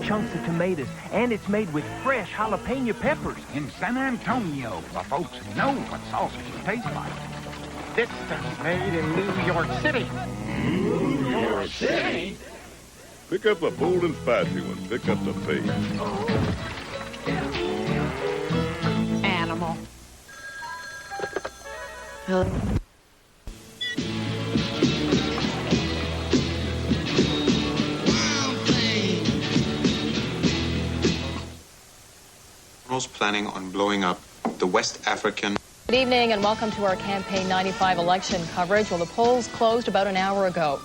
chunks of tomatoes, and it's made with fresh jalapeno peppers. In San Antonio, the folks know what sausage tastes like. This thing's made in New York City. New York City? Pick up a bold and spicy one. Pick up the pace. Animal. Planning on blowing up the West African. Good evening and welcome to our Campaign 95 election coverage. Well, the polls closed about an hour ago.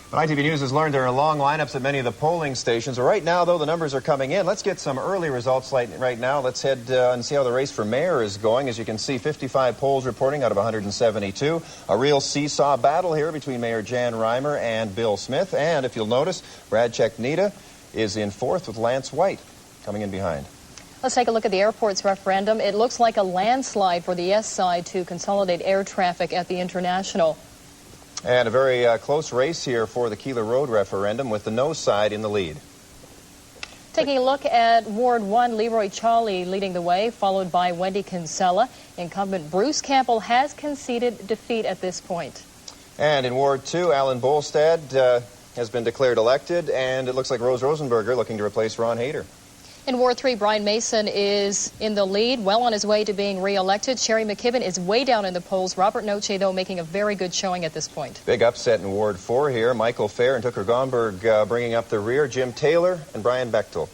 But ITV News has learned there are long lineups at many of the polling stations. Right now, though, the numbers are coming in. Let's get some early results right now. Let's head and see how the race for mayor is going. As you can see, 55 polls reporting out of 172. A real seesaw battle here between Mayor Jan Reimer and Bill Smith. And if you'll notice, Brad Czechnieda is in fourth with Lance White coming in behind. Let's take a look at the airport's referendum. It looks like a landslide for the yes side to consolidate air traffic at the International. And a very close race here for the Keeler Road referendum with the no side in the lead. Taking a look at Ward 1, Leroy Chawley leading the way, followed by Wendy Kinsella. Incumbent Bruce Campbell has conceded defeat at this point. And in Ward 2, Alan Bolstad has been declared elected, and it looks like Rose Rosenberger looking to replace Ron Hayter. In Ward 3, Brian Mason is in the lead, well on his way to being re-elected. Sherry McKibben is way down in the polls. Robert Noche, though, making a very good showing at this point. Big upset in Ward 4 here. Michael Fair and Tucker Gomberg bringing up the rear. Jim Taylor and Brian Bechtel.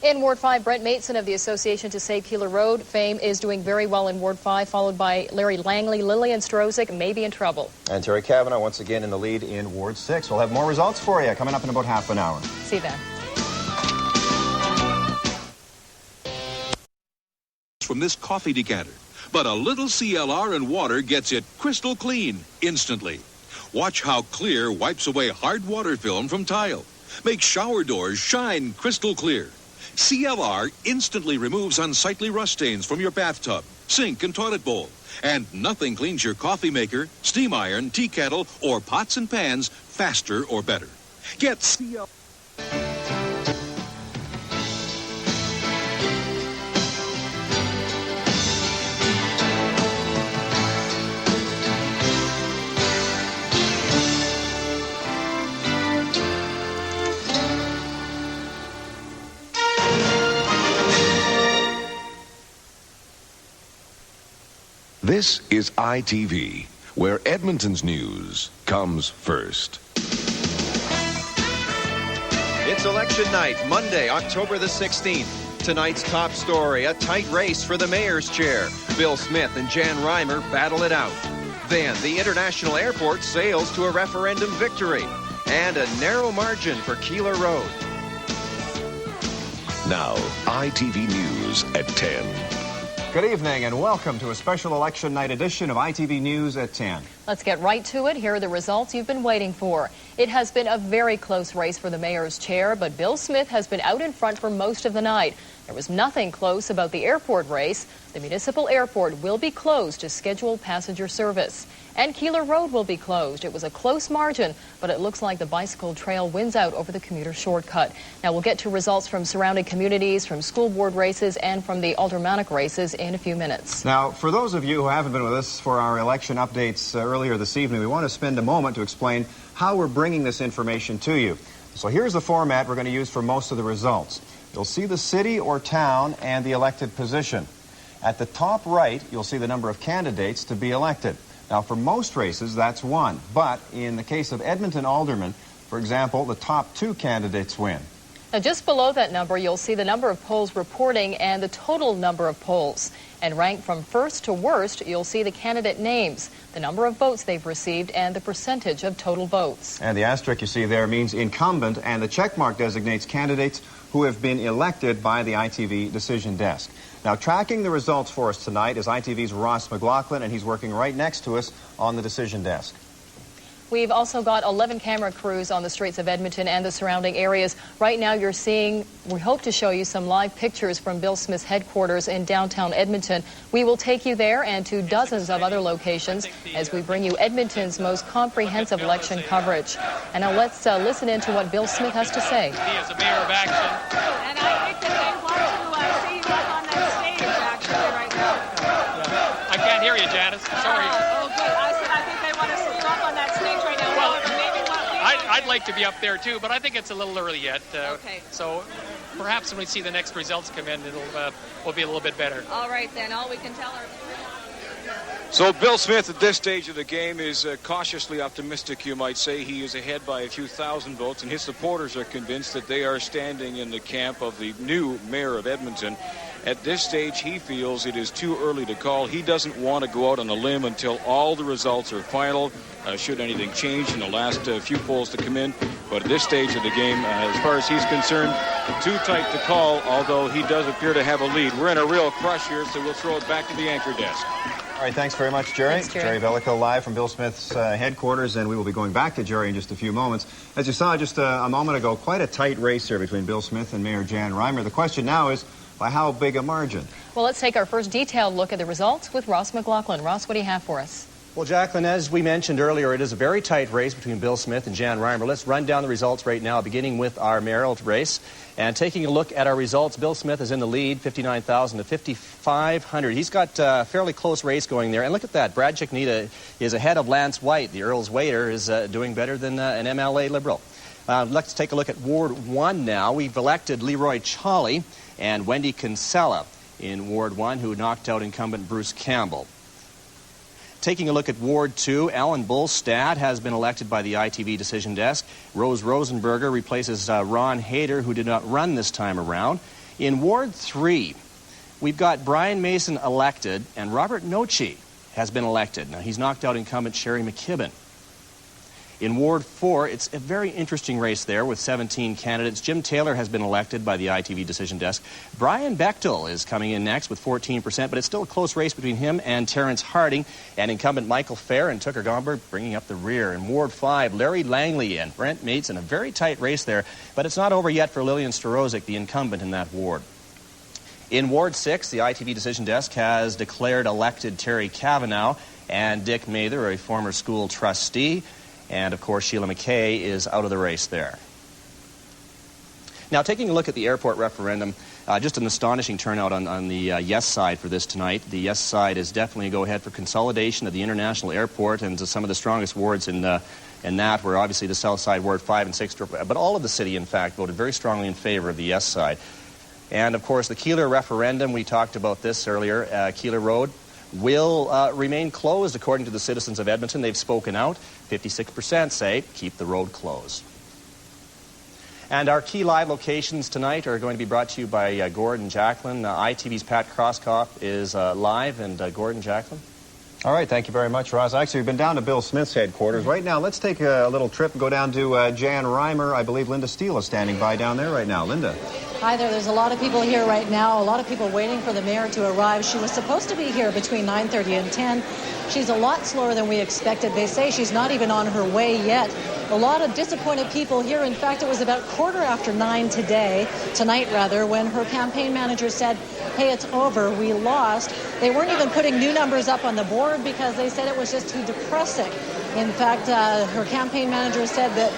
In Ward 5, Brent Mateson of the Association to Save Keeler Road fame is doing very well in Ward 5, followed by Larry Langley. Lillian Strozik may be in trouble. And Terry Kavanagh once again in the lead in Ward 6. We'll have more results for you coming up in about half an hour. See you then. From this coffee decanter, but a little CLR and water gets it crystal clean instantly. Watch how Clear wipes away hard water film from tile. Makes shower doors shine crystal clear. CLR instantly removes unsightly rust stains from your bathtub, sink, and toilet bowl. And nothing cleans your coffee maker, steam iron, tea kettle, or pots and pans faster or better. Get CLR. This is ITV, where Edmonton's news comes first. It's election night, Monday, October the 16th. Tonight's top story, a tight race for the mayor's chair. Bill Smith and Jan Reimer battle it out. Then, the International Airport sails to a referendum victory. And a narrow margin for Keeler Road. Now, ITV News at 10. Good evening and welcome to a special election night edition of ITV News at 10. Let's get right to it. Here are the results you've been waiting for. It has been a very close race for the mayor's chair, but Bill Smith has been out in front for most of the night. There was nothing close about the airport race. The municipal airport will be closed to scheduled passenger service. And Keeler Road will be closed. It was a close margin, but it looks like the bicycle trail wins out over the commuter shortcut. Now we'll get to results from surrounding communities, from school board races, and from the aldermanic races in a few minutes. Now, for those of you who haven't been with us for our election updates earlier this evening, we want to spend a moment to explain how we're bringing this information to you. So here's the format we're going to use for most of the results. You'll see the city or town and the elected position. At the top right, you'll see the number of candidates to be elected. Now, for most races, that's one. But in the case of Edmonton aldermen, for example, the top two candidates win. Now, just below that number, you'll see the number of polls reporting and the total number of polls. And ranked from first to worst, you'll see the candidate names, the number of votes they've received, and the percentage of total votes. And the asterisk you see there means incumbent, and the checkmark designates candidates who have been elected by the ITV decision desk. Now, tracking the results for us tonight is ITV's Ross McLaughlin, and he's working right next to us on the decision desk. We've also got 11 camera crews on the streets of Edmonton and the surrounding areas. Right now you're seeing, we hope to show you some live pictures from Bill Smith's headquarters in downtown Edmonton. We will take you there and to dozens of other locations as we bring you Edmonton's most comprehensive election coverage. And now let's listen in to what Bill Smith has to say. He is a mayor of action. And I think that they want to see you up on that stage, actually, right now. I can't hear you, Janice. Sorry. Oh, good. I said I think they want to see you up on that stage right now. Well, maybe what we I'd like to be up there, too, but I think it's a little early yet. Okay. So perhaps when we see the next results come in, will be a little bit better. All right, then. All we can tell her. So Bill Smith at this stage of the game is cautiously optimistic, you might say. He is ahead by a few thousand votes, and his supporters are convinced that they are standing in the camp of the new mayor of Edmonton. At this stage, he feels it is too early to call. He doesn't want to go out on a limb until all the results are final, should anything change in the last few polls to come in. But at this stage of the game, as far as he's concerned, too tight to call, although he does appear to have a lead. We're in a real crush here, so we'll throw it back to the anchor desk. All right, thanks very much, Jerry. Thanks, Jerry. Jerry Bellico live from Bill Smith's headquarters, and we will be going back to Jerry in just a few moments. As you saw just a moment ago, quite a tight race here between Bill Smith and Mayor Jan Reimer. The question now is, by how big a margin? Well, let's take our first detailed look at the results with Ross McLaughlin. Ross, what do you have for us? Well, Jacqueline, as we mentioned earlier, it is a very tight race between Bill Smith and Jan Reimer. Let's run down the results right now, beginning with our mayoral race. And taking a look at our results, Bill Smith is in the lead, 59,000 to 5,500. He's got a fairly close race going there. And look at that. Brad Chicknita is ahead of Lance White. The Earl's Waiter is doing better than an MLA Liberal. Let's take a look at Ward 1 now. We've elected Leroy Chawley and Wendy Kinsella in Ward 1, who knocked out incumbent Bruce Campbell. Taking a look at Ward 2, Alan Bullstad has been elected by the ITV decision desk. Rose Rosenberger replaces Ron Hayter, who did not run this time around. In Ward 3, we've got Brian Mason elected, and Robert Nochi has been elected. Now, he's knocked out incumbent Sherry McKibben. In Ward 4, it's a very interesting race there with 17 candidates. Jim Taylor has been elected by the ITV decision desk. Brian Bechtel is coming in next with 14%, but it's still a close race between him and Terrence Harding, and incumbent Michael Fair and Tucker Gomberg bringing up the rear. In Ward 5, Larry Langley and Brent Mates in a very tight race there, but it's not over yet for Lillian Starozik, the incumbent in that ward. In Ward 6, the ITV decision desk has declared elected Terry Cavanaugh and Dick Mather, a former school trustee. And, of course, Sheila McKay is out of the race there. Now, taking a look at the airport referendum, just an astonishing turnout on the yes side for this tonight. The yes side is definitely a go-ahead for consolidation of the international airport, and some of the strongest wards in that were obviously the south side, Ward 5 and 6. But all of the city, in fact, voted very strongly in favor of the yes side. And, of course, the Keeler referendum, we talked about this earlier, Keeler Road will remain closed, according to the citizens of Edmonton. They've spoken out. 56% say keep the road closed. And our key live locations tonight are going to be brought to you by Gordon Jacklin. ITV's Pat Crosskoff is live, and Gordon Jacklin. All right, thank you very much, Ross. Actually, we've been down to Bill Smith's headquarters. Right now, let's take a little trip and go down to Jan Reimer. I believe Linda Steele is standing by down there right now. Linda. Hi there. There's a lot of people here right now, a lot of people waiting for the mayor to arrive. She was supposed to be here between 9:30 and 10. She's a lot slower than we expected. They say she's not even on her way yet. A lot of disappointed people here. In fact, it was about 9:15 tonight, when her campaign manager said, hey, it's over, we lost. They weren't even putting new numbers up on the board because they said it was just too depressing. In fact, her campaign manager said that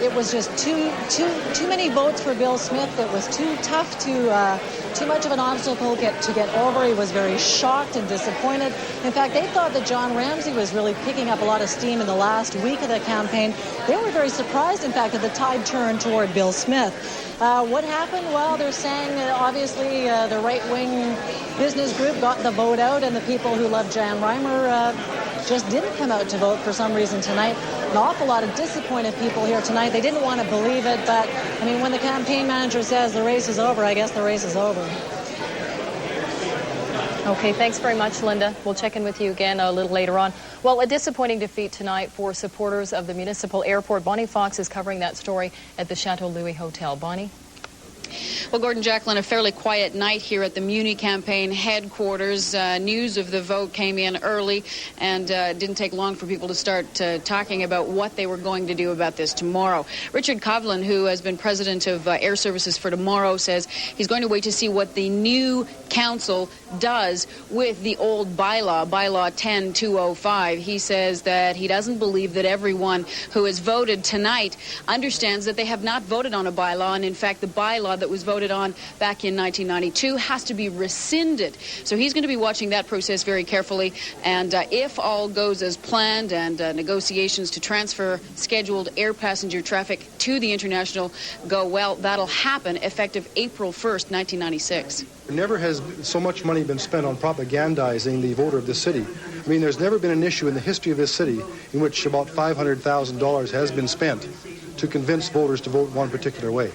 it was just too many votes for Bill Smith. It was too tough, too much of an obstacle to get over. He was very shocked and disappointed. In fact, they thought that John Ramsey was really picking up a lot of steam in the last week of the campaign. They were very surprised, in fact, that the tide turned toward Bill Smith. What happened? Well, they're saying obviously the right-wing business group got the vote out, and the people who love Jan Reimer just didn't come out to vote for some reason tonight. An awful lot of disappointed people here tonight. They didn't want to believe it, but, I mean, when the campaign manager says the race is over, I guess the race is over. Okay, thanks very much, Linda. We'll check in with you again a little later on. Well, a disappointing defeat tonight for supporters of the municipal airport. Bonnie Fox is covering that story at the Chateau Louis Hotel. Bonnie? Well, Gordon, Jacqueline, a fairly quiet night here at the Muni campaign headquarters. News of the vote came in early, and it didn't take long for people to start talking about what they were going to do about this tomorrow. Richard Kovlin, who has been president of Air Services for Tomorrow, says he's going to wait to see what the new council does with the old bylaw 10-205. He says that he doesn't believe that everyone who has voted tonight understands that they have not voted on a bylaw, and in fact the bylaw that was voted on back in 1992 has to be rescinded. So he's going to be watching that process very carefully, and if all goes as planned and negotiations to transfer scheduled air passenger traffic to the international go well, that'll happen effective April 1st, 1996. Never has so much money been spent on propagandizing the voter of this city. I mean, there's never been an issue in the history of this city in which about $500,000 has been spent to convince voters to vote one particular way.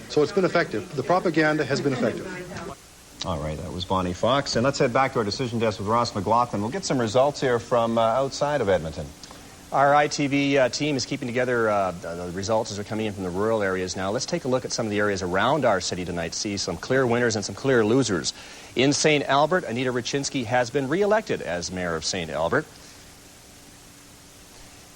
So it's been effective. The propaganda has been effective. All right, that was Bonnie Fox. And let's head back to our decision desk with Ross McLaughlin. We'll get some results here from outside of Edmonton. Our ITV team is keeping together the results as they're coming in from the rural areas now. Let's take a look at some of the areas around our city tonight, see some clear winners and some clear losers. In St. Albert, Anita Ryczynski has been re-elected as mayor of St. Albert.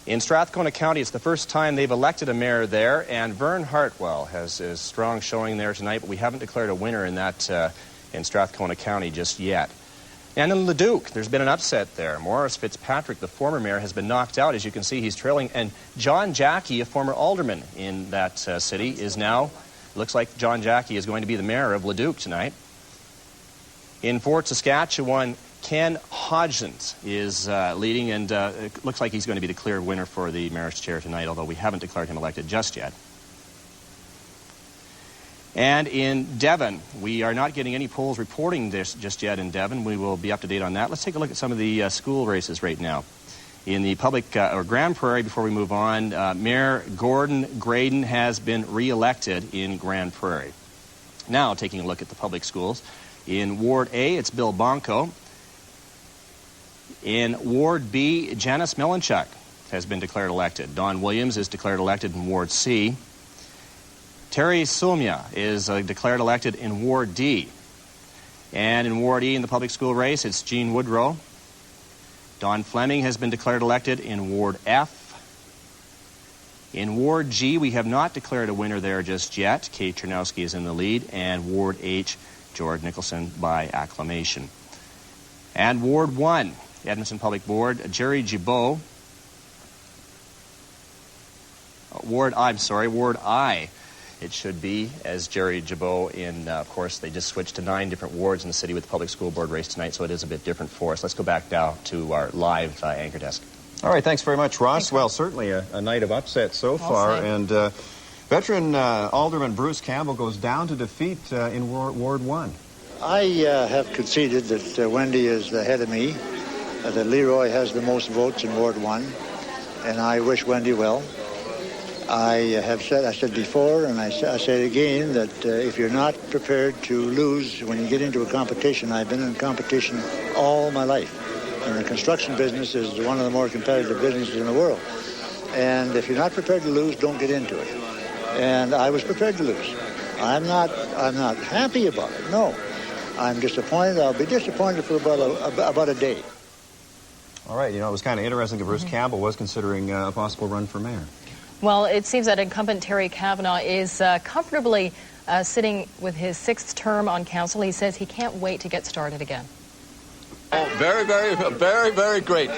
In Strathcona County, it's the first time they've elected a mayor there, and Vern Hartwell has a strong showing there tonight, but we haven't declared a winner in that in Strathcona County just yet. And in Leduc, there's been an upset there. Morris Fitzpatrick, the former mayor, has been knocked out. As you can see, he's trailing. And John Jackie, a former alderman in that city, is now, looks like John Jackie is going to be the mayor of Leduc tonight. In Fort Saskatchewan, Ken Hodgins is leading, and it looks like he's going to be the clear winner for the mayor's chair tonight, although we haven't declared him elected just yet. And in Devon, we are not getting any polls reporting this just yet in Devon. We will be up to date on that. Let's take a look at some of the school races right now. In the public, or Grand Prairie, before we move on, Mayor Gordon Graydon has been re-elected in Grand Prairie. Now, taking a look at the public schools. In Ward A, it's Bill Bonko. In Ward B, Janice Melanchuk has been declared elected. Don Williams is declared elected in Ward C. Terry Sumya is declared elected in Ward D. And in Ward E, in the public school race, it's Gene Woodrow. Don Fleming has been declared elected in Ward F. In Ward G, we have not declared a winner there just yet. Kate Chernowski is in the lead. And Ward H, George Nicholson by acclamation. And Ward 1, Edmonton Public Board, Jerry Gibault. Ward I. It should be as Jerry Gibault in, of course, they just switched to 9 different wards in the city with the public school board race tonight, so it is a bit different for us. Let's go back now to our live anchor desk. All right, thanks very much, Ross. Well, certainly a night of upset so far. And veteran Alderman Bruce Campbell goes down to defeat in Ward 1. I have conceded that Wendy is ahead of me, that Leroy has the most votes in Ward 1, and I wish Wendy well. I said before, and I say again, that if you're not prepared to lose when you get into a competition, I've been in competition all my life. And the construction business is one of the more competitive businesses in the world. And if you're not prepared to lose, don't get into it. And I was prepared to lose. I'm not happy about it, no. I'm disappointed. I'll be disappointed for about a day. All right, you know, it was kind of interesting that Bruce Campbell was considering a possible run for mayor. Well, it seems that incumbent Terry Kavanagh is comfortably sitting with his 6th term on council. He says he can't wait to get started again. Oh, very, very, very, very great.